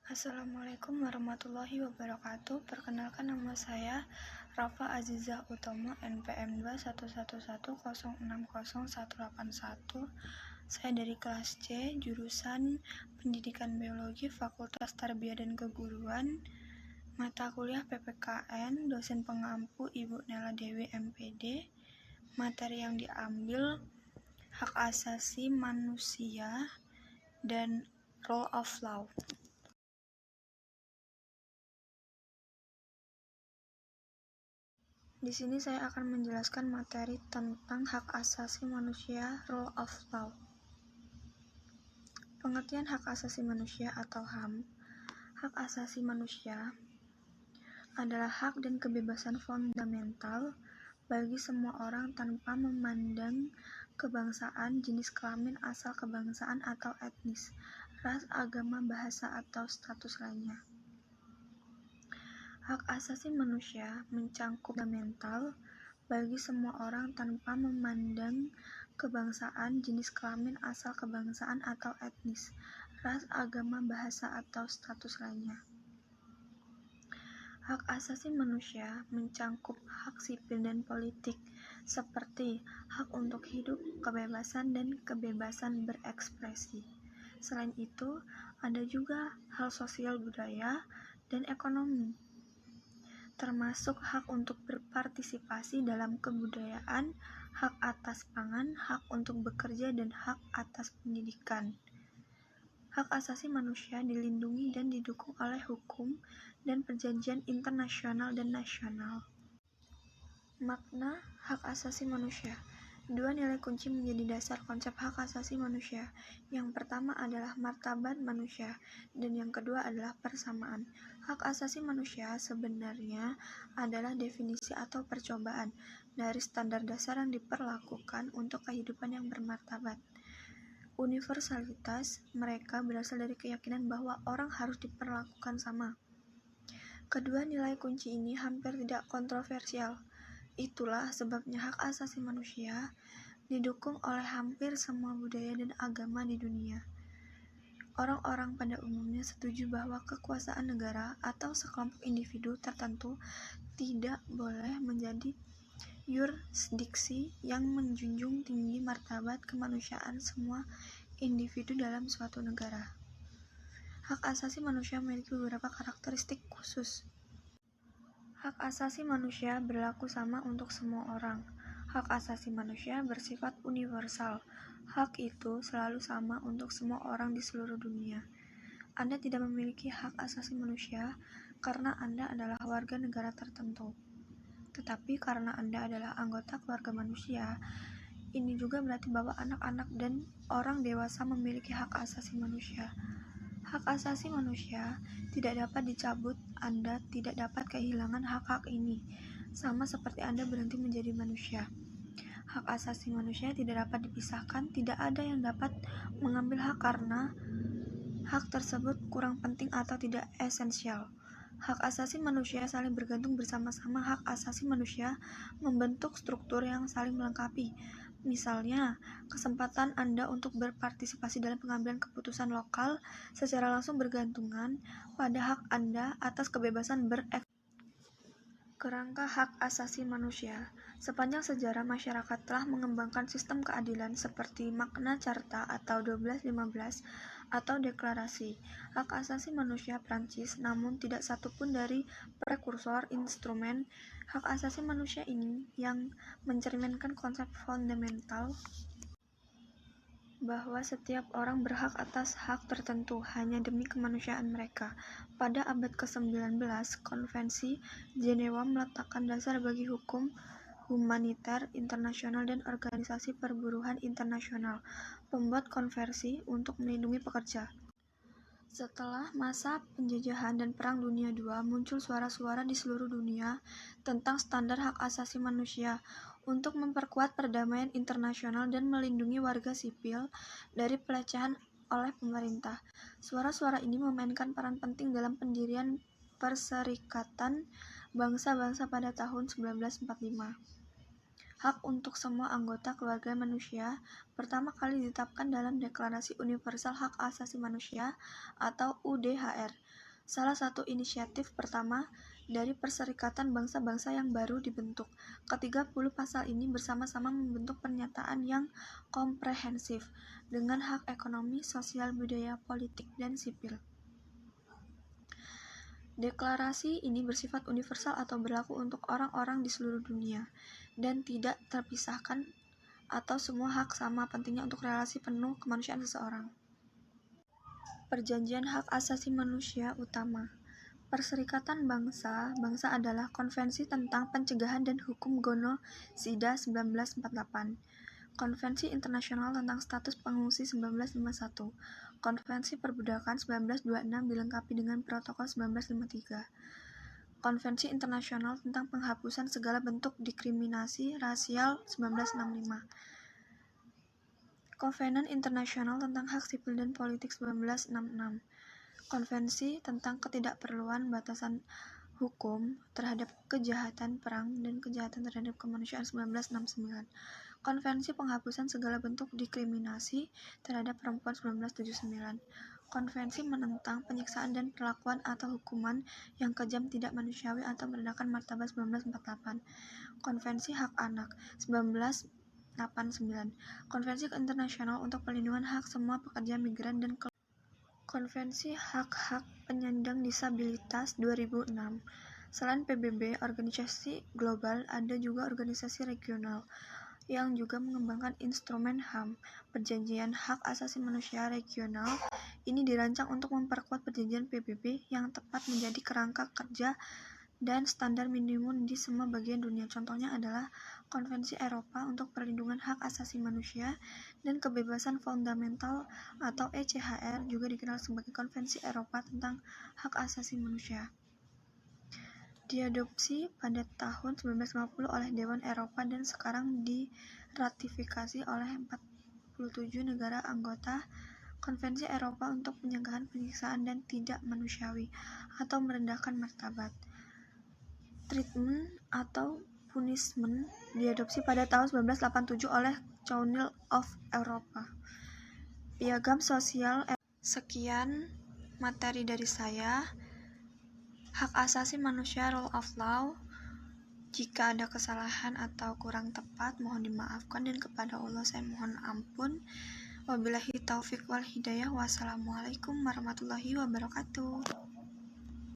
Assalamualaikum warahmatullahi wabarakatuh. Perkenalkan, nama saya Rafa Azizah Utomo, NPM 21110600181. Saya dari kelas C, jurusan Pendidikan Biologi, Fakultas Tarbiyah dan Keguruan, mata kuliah PPKN, dosen pengampu Ibu Nela Dewi MPD. Materi yang diambil hak asasi manusia dan rule of law. Di sini saya akan menjelaskan materi tentang hak asasi manusia, rule of law. Pengertian hak asasi manusia atau HAM. Hak asasi manusia adalah hak dan kebebasan fundamental bagi semua orang tanpa memandang kebangsaan, jenis kelamin, asal kebangsaan atau etnis, ras, agama, bahasa, atau status lainnya. Hak asasi manusia mencakup fundamental bagi semua orang tanpa memandang kebangsaan, jenis kelamin, asal kebangsaan atau etnis, ras, agama, bahasa, atau status lainnya. Hak asasi manusia mencakup hak sipil dan politik, seperti hak untuk hidup, kebebasan, dan kebebasan berekspresi. Selain itu, ada juga hal sosial, budaya, dan ekonomi, termasuk hak untuk berpartisipasi dalam kebudayaan, hak atas pangan, hak untuk bekerja, dan hak atas pendidikan. Hak asasi manusia dilindungi dan didukung oleh hukum dan perjanjian internasional dan nasional. Makna hak asasi manusia. Dua nilai kunci menjadi dasar konsep hak asasi manusia. Yang pertama adalah martabat manusia, dan yang kedua adalah persamaan. Hak asasi manusia sebenarnya adalah definisi atau percobaan dari standar dasar yang diperlakukan untuk kehidupan yang bermartabat. Universalitas mereka berasal dari keyakinan bahwa orang harus diperlakukan sama. Kedua nilai kunci ini hampir tidak kontroversial. Itulah sebabnya hak asasi manusia didukung oleh hampir semua budaya dan agama di dunia. Orang-orang pada umumnya setuju bahwa kekuasaan negara atau sekelompok individu tertentu tidak boleh menjadi yurisdiksi yang menjunjung tinggi martabat kemanusiaan semua individu dalam suatu negara. Hak asasi manusia memiliki beberapa karakteristik khusus. Hak asasi manusia berlaku sama untuk semua orang. Hak asasi manusia bersifat universal. Hak itu selalu sama untuk semua orang di seluruh dunia. Anda tidak memiliki hak asasi manusia karena Anda adalah warga negara tertentu. Tetapi karena Anda adalah anggota keluarga manusia, ini juga berarti bahwa anak-anak dan orang dewasa memiliki hak asasi manusia. Hak asasi manusia tidak dapat dicabut. Anda tidak dapat kehilangan hak-hak ini, sama seperti Anda berhenti menjadi manusia. Hak asasi manusia tidak dapat dipisahkan. Tidak ada yang dapat mengambil hak karena hak tersebut kurang penting atau tidak esensial. Hak asasi manusia saling bergantung bersama-sama. Hak asasi manusia membentuk struktur yang saling melengkapi. Misalnya, kesempatan Anda untuk berpartisipasi dalam pengambilan keputusan lokal secara langsung bergantungan pada hak Anda atas kebebasan berekspresi. Kerangka hak asasi manusia. Sepanjang sejarah, masyarakat telah mengembangkan sistem keadilan seperti Magna Carta atau 1215 atau deklarasi hak asasi manusia Prancis, namun tidak satupun dari prekursor instrumen hak asasi manusia ini yang mencerminkan konsep fundamental bahwa setiap orang berhak atas hak tertentu hanya demi kemanusiaan mereka. Pada abad ke-19, Konvensi Jenewa meletakkan dasar bagi hukum humaniter internasional dan organisasi perburuhan internasional, pembuat konvensi untuk melindungi pekerja. Setelah masa penjajahan dan Perang Dunia II, muncul suara-suara di seluruh dunia tentang standar hak asasi manusia untuk memperkuat perdamaian internasional dan melindungi warga sipil dari pelecehan oleh pemerintah. Suara-suara ini memainkan peran penting dalam pendirian Perserikatan Bangsa-Bangsa pada tahun 1945. Hak untuk semua anggota keluarga manusia pertama kali ditetapkan dalam Deklarasi Universal Hak Asasi Manusia atau UDHR Salah satu inisiatif pertama dari Perserikatan Bangsa-Bangsa yang baru dibentuk. Ke-30 pasal ini bersama-sama membentuk pernyataan yang komprehensif dengan hak ekonomi, sosial, budaya, politik, dan sipil. Deklarasi ini bersifat universal atau berlaku untuk orang-orang di seluruh dunia dan tidak terpisahkan atau semua hak sama pentingnya untuk relasi penuh kemanusiaan seseorang. Perjanjian Hak Asasi Manusia Utama. Perserikatan Bangsa-Bangsa adalah konvensi tentang pencegahan dan hukum genosida 1948, Konvensi Internasional tentang Status Pengungsi 1951, Konvensi Perbudakan 1926 dilengkapi dengan Protokol 1953, Konvensi Internasional tentang Penghapusan Segala Bentuk Diskriminasi Rasial 1965, Kovenan Internasional tentang Hak Sipil dan Politik 1966, Konvensi tentang Ketidakperluan Batasan Hukum terhadap Kejahatan Perang dan Kejahatan terhadap Kemanusiaan 1969, Konvensi Penghapusan Segala Bentuk Diskriminasi terhadap Perempuan 1979, Konvensi menentang penyiksaan dan perlakuan atau hukuman yang kejam, tidak manusiawi atau merendahkan martabat 1948, Konvensi Hak Anak 1989, Konvensi Internasional untuk Perlindungan Hak Semua Pekerja Migran dan Konvensi Hak-Hak Penyandang Disabilitas 2006. Selain PBB, organisasi global, ada juga organisasi regional yang juga mengembangkan instrumen HAM. Perjanjian Hak Asasi Manusia Regional ini dirancang untuk memperkuat perjanjian PBB yang tepat menjadi kerangka kerja dan standar minimum di semua bagian dunia. Contohnya adalah Konvensi Eropa untuk Perlindungan Hak Asasi Manusia dan Kebebasan Fundamental atau ECHR, juga dikenal sebagai Konvensi Eropa tentang Hak Asasi Manusia. Diadopsi pada tahun 1950 oleh Dewan Eropa dan sekarang diratifikasi oleh 47 negara anggota. Konvensi Eropa untuk Pencegahan Penyiksaan dan Tidak Manusiawi atau Merendahkan Martabat. Treatment atau punishment diadopsi pada tahun 1987 oleh Council of Europa. Piagam Sosial. Sekian materi dari saya. Hak asasi manusia, rule of law. Jika ada kesalahan atau kurang tepat, mohon dimaafkan, dan kepada Allah saya mohon ampun. Wabillahi taufik wal hidayah. Wassalamualaikum warahmatullahi wabarakatuh.